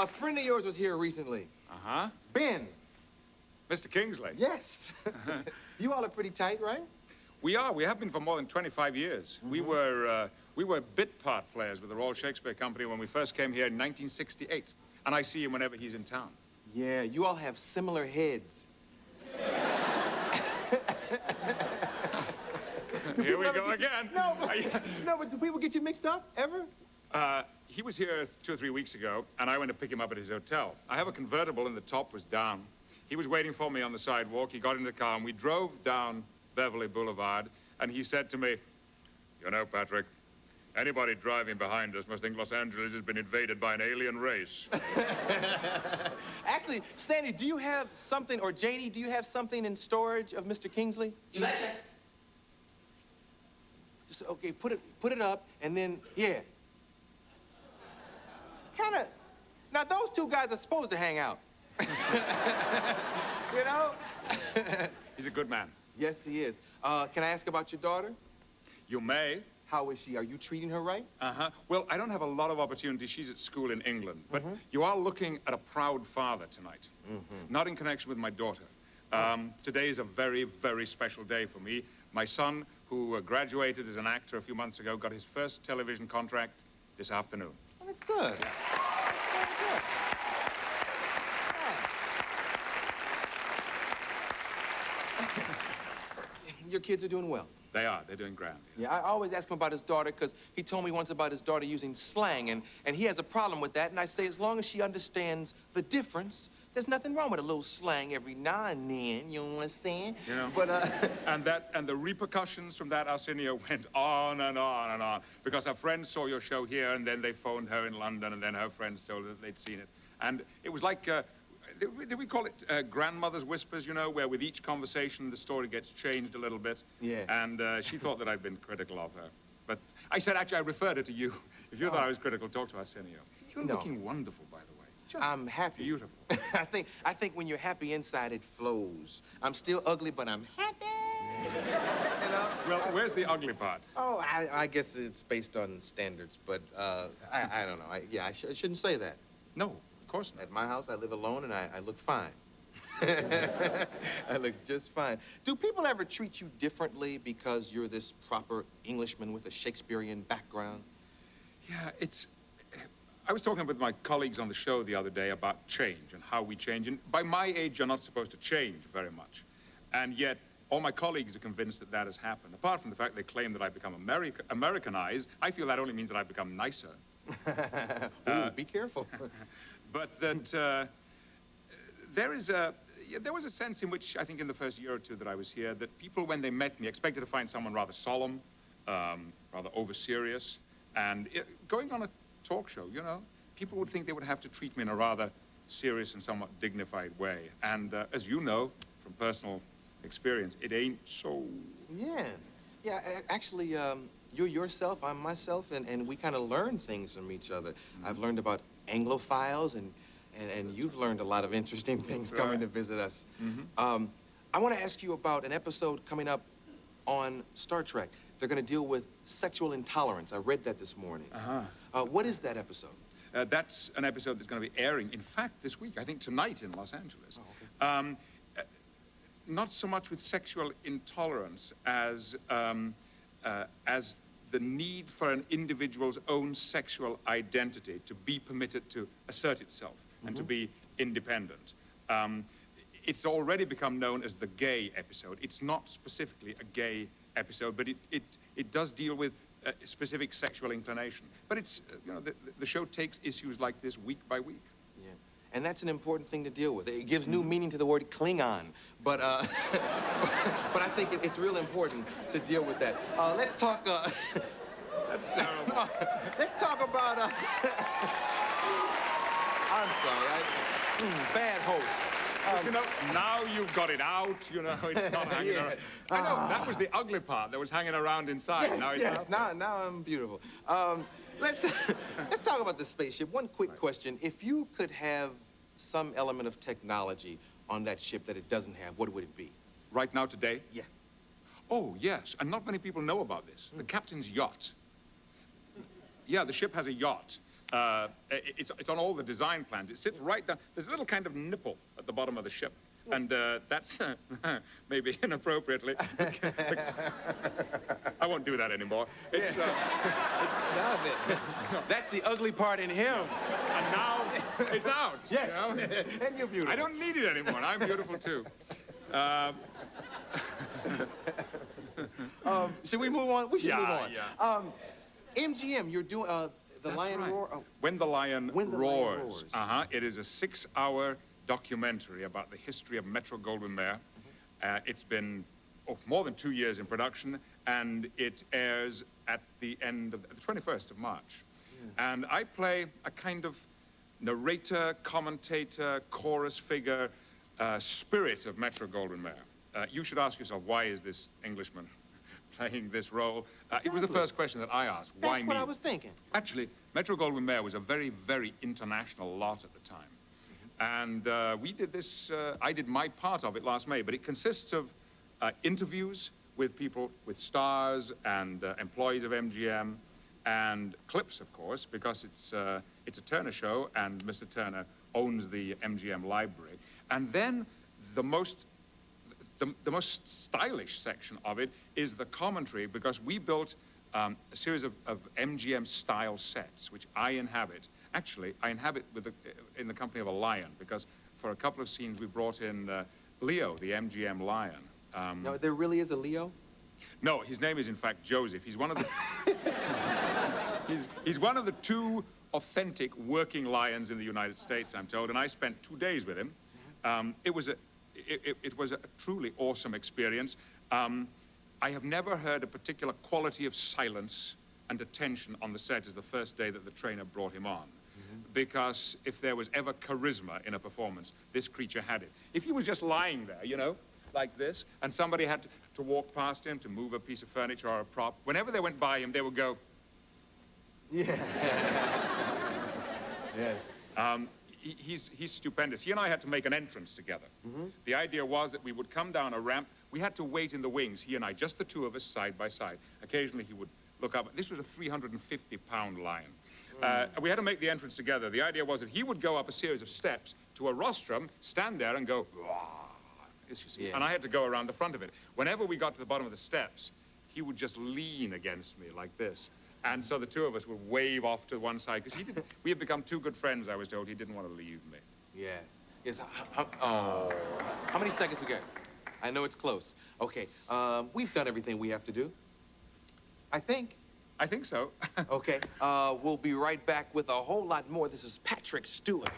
A friend of yours was here recently. Uh-huh. Ben. Mr. Kingsley. Yes. You all are pretty tight, right? We are. We have been for more than 25 years. We were bit part players with the Royal Shakespeare Company when we first came here in 1968. And I see him whenever he's in town. Yeah, you all have similar heads. Here we go again. No, but do people get you mixed up, ever? He was here 2 or 3 weeks ago, and I went to pick him up at his hotel. I have a convertible, and the top was down. He was waiting for me on the sidewalk. He got in the car, and we drove down Beverly Boulevard, and he said to me, "You know, Patrick, anybody driving behind us must think Los Angeles has been invaded by an alien race." Actually, Sandy, do you have something, or Janie, do you have something in storage of Mr. Kingsley? You betcha. Just, okay, put it up, and then, yeah. Kinda, now those two guys are supposed to hang out. You know? He's a good man. Yes, he is. Can I ask about your daughter? You may. How is she? Are you treating her right? Uh-huh. Well, I don't have a lot of opportunity. She's at school in England. But you are looking at a proud father tonight. Not in connection with my daughter. Today is a very, very special day for me. My son, who graduated as an actor a few months ago, got his first television contract this afternoon. Well, that's good. Very good. Yeah. Your kids are doing well. They are. They're doing grand. Yeah, I always ask him about his daughter because he told me once about his daughter using slang, and he has a problem with that. And I say, as long as she understands the difference, there's nothing wrong with a little slang every now and then. You know what I'm saying? You know. But and the repercussions from that, Arsenio, went on and on and on because her friends saw your show here, and then they phoned her in London, and then her friends told her that they'd seen it, and it was like. Did we call it grandmother's whispers, you know, where with each conversation the story gets changed a little bit? Yeah. And she thought that I'd been critical of her. But I said, actually, I referred her to you. If you thought I was critical, talk to Arsenio. You're looking wonderful, by the way. Just I'm happy. Beautiful. I think when you're happy inside, it flows. I'm still ugly, but I'm happy. You know? Well, where's the ugly part? Oh, I guess it's based on standards, but I don't know. I shouldn't say that. No. Of course not. At my house, I live alone, and I look fine. I look just fine. Do people ever treat you differently because you're this proper Englishman with a Shakespearean background? Yeah, I was talking with my colleagues on the show the other day about change and how we change. And by my age, you're not supposed to change very much. And yet, all my colleagues are convinced that that has happened. Apart from the fact they claim that I've become Americanized, I feel that only means that I've become nicer. Ooh, be careful. But that there was a sense in which, I think in the first year or two that I was here, that people, when they met me, expected to find someone rather solemn, rather over-serious. And going on a talk show, you know, people would think they would have to treat me in a rather serious and somewhat dignified way. And as you know, from personal experience, it ain't so. Yeah. Yeah, actually, you're yourself, I'm myself, and we kind of learn things from each other. I've learned about Anglophiles, and you've learned a lot of interesting things coming to visit us. I want to ask you about an episode coming up on Star Trek. They're going to deal with sexual intolerance. I read that this morning. What is that episode? That's an episode that's going to be airing, in fact, this week, I think tonight in Los Angeles. Oh, okay. Not so much with sexual intolerance as the need for an individual's own sexual identity to be permitted to assert itself and to be independent. It's already become known as the gay episode. It's not specifically a gay episode, but it does deal with specific sexual inclination. But it's, you know, the show takes issues like this week by week. Yeah. And that's an important thing to deal with. It gives new meaning to the word Klingon. But but I think it's real important to deal with that. Let's talk. That's terrible. Let's talk about. I'm sorry. Bad host. But, you know, now you've got it out. You know, it's not hanging around. I know that was the ugly part that was hanging around inside. Yes, now it's yes. Now I'm beautiful. Let's talk about the spaceship. One quick question: if you could have some element of technology on that ship that it doesn't have, what would it be? Right now, today? Yeah. Oh, yes, and not many people know about this. The captain's yacht. Yeah, the ship has a yacht. It's on all the design plans. It sits right down. There's a little kind of nipple at the bottom of the ship. And that's maybe inappropriately. I won't do that anymore. It's, Stop it. That's the ugly part in him. and now it's out. Yes. You know? And you're beautiful. I don't need it anymore. I'm beautiful too. Should we move on? We should move on. Yeah. MGM, you're doing the That's Lion right. Roar. Oh, When the Lion When the Lion Roars. It is a 6-hour documentary about the history of Metro-Goldwyn-Mayer. It's been more than 2 years in production, and it airs at the end of the 21st of March. Yeah. And I play a kind of narrator, commentator, chorus figure, spirit of Metro-Goldwyn-Mayer. You should ask yourself, why is this Englishman playing this role? Exactly. It was the first question that I asked. Why me? That's what I was thinking. Actually, Metro-Goldwyn-Mayer was a very, very international lot at the time. And we did this, I did my part of it last May, but it consists of interviews with people, with stars and employees of MGM, and clips, of course, because it's a Turner show, and Mr. Turner owns the MGM library. And then the most stylish section of it is the commentary, because we built a series of MGM-style sets, which I inhabit. Actually, I inhabit in the company of a lion, because for a couple of scenes we brought in Leo, the MGM lion. No, there really is a Leo? No, his name is in fact Joseph. He's one of the he's one of the 2 authentic working lions in the United States, I'm told, and I spent 2 days with him. It was a truly awesome experience. I have never heard a particular quality of silence and attention on the set as the first day that the trainer brought him on. Because if there was ever charisma in a performance, this creature had it. If he was just lying there, you know, like this, and somebody had to walk past him to move a piece of furniture or a prop, whenever they went by him, they would go... Yeah. Yes. He's stupendous. He and I had to make an entrance together. The idea was that we would come down a ramp. We had to wait in the wings, he and I, just the 2 of us, side by side. Occasionally he would look up. This was a 350-pound lion. We had to make the entrance together. The idea was that he would go up a series of steps to a rostrum, stand there and go, as you see. Yeah. And I had to go around the front of it. Whenever we got to the bottom of the steps, he would just lean against me like this. And so the 2 of us would wave off to one side, because we had become 2 good friends, I was told. He didn't want to leave me. Yes. Yes. How many seconds we got? I know it's close. Okay. We've done everything we have to do. I think. I think so. Okay. We'll be right back with a whole lot more. This is Patrick Stewart.